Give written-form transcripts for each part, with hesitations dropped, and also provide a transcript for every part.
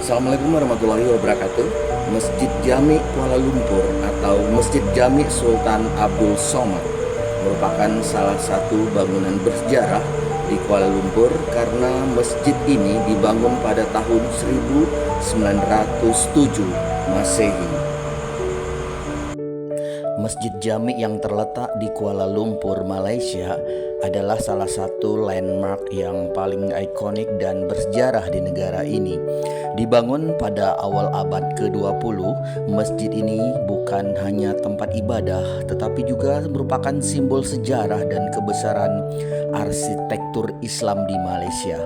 Assalamualaikum warahmatullahi wabarakatuh. Masjid Jami Kuala Lumpur atau Masjid Jami Sultan Abdul Somad merupakan salah satu bangunan bersejarah di Kuala Lumpur karena masjid ini dibangun pada tahun 1907 Masehi. Masjid Jami yang terletak di Kuala Lumpur, Malaysia adalah salah satu landmark yang paling ikonik dan bersejarah di negara ini. Dibangun pada awal abad ke-20, masjid ini bukan hanya tempat ibadah tetapi juga merupakan simbol sejarah dan kebesaran arsitektur Islam di Malaysia.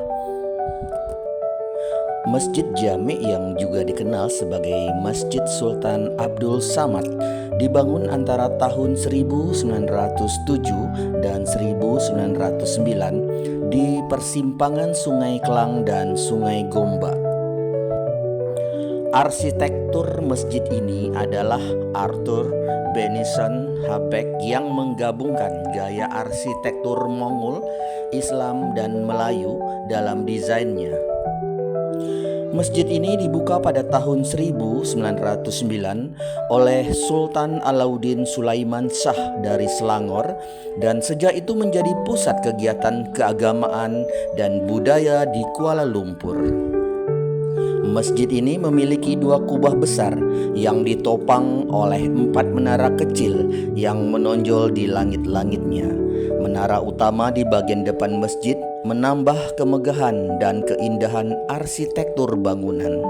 Masjid Jami yang juga dikenal sebagai Masjid Sultan Abdul Samad dibangun antara tahun 1907 dan 1909 di persimpangan Sungai Kelang dan Sungai Gombak. Arsitektur masjid ini adalah Arthur Benison Habeck yang menggabungkan gaya arsitektur Mongol, Islam, dan Melayu dalam desainnya. Masjid ini dibuka pada tahun 1909 oleh Sultan Alauddin Sulaiman Shah dari Selangor dan sejak itu menjadi pusat kegiatan keagamaan dan budaya di Kuala Lumpur. Masjid ini memiliki 2 kubah besar yang ditopang oleh 4 menara kecil yang menonjol di langit-langitnya. Menara utama di bagian depan masjid menambah kemegahan dan keindahan arsitektur bangunan.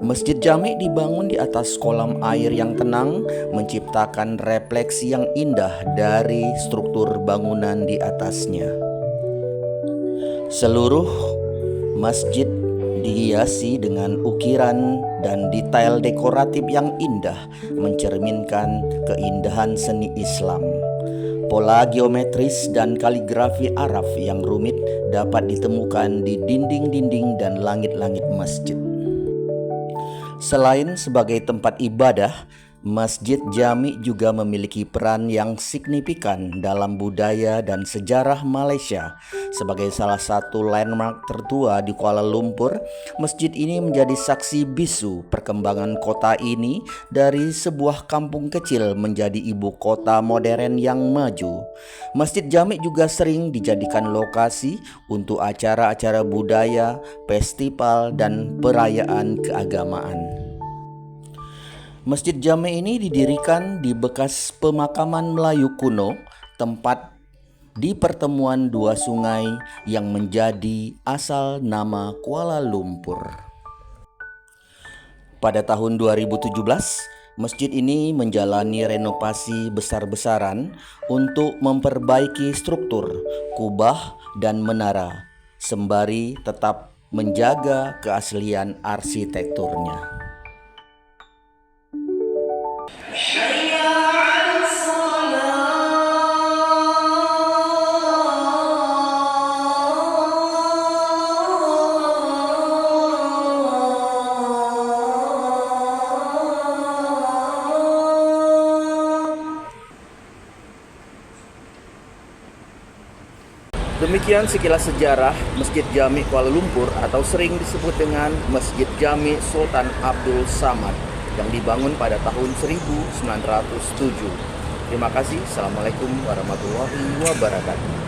Masjid Jami dibangun di atas kolam air yang tenang, menciptakan refleksi yang indah dari struktur bangunan di atasnya. Seluruh masjid dihiasi dengan ukiran dan detail dekoratif yang indah, mencerminkan keindahan seni Islam. Pola geometris dan kaligrafi Arab yang rumit dapat ditemukan di dinding-dinding dan langit-langit masjid. Selain sebagai tempat ibadah, Masjid Jami juga memiliki peran yang signifikan dalam budaya dan sejarah Malaysia. Sebagai salah satu landmark tertua di Kuala Lumpur, masjid ini menjadi saksi bisu perkembangan kota ini dari sebuah kampung kecil menjadi ibu kota modern yang maju. Masjid Jami juga sering dijadikan lokasi untuk acara-acara budaya, festival, dan perayaan keagamaan. Masjid Jami ini didirikan di bekas pemakaman Melayu kuno, tempat di pertemuan 2 sungai yang menjadi asal nama Kuala Lumpur. Pada tahun 2017, masjid ini menjalani renovasi besar-besaran untuk memperbaiki struktur, kubah, dan menara, sembari tetap menjaga keaslian arsitekturnya. Demikian sekilas sejarah Masjid Jami Kuala Lumpur atau sering disebut dengan Masjid Jami Sultan Abdul Samad yang dibangun pada tahun 1907. Terima kasih. Assalamualaikum warahmatullahi wabarakatuh.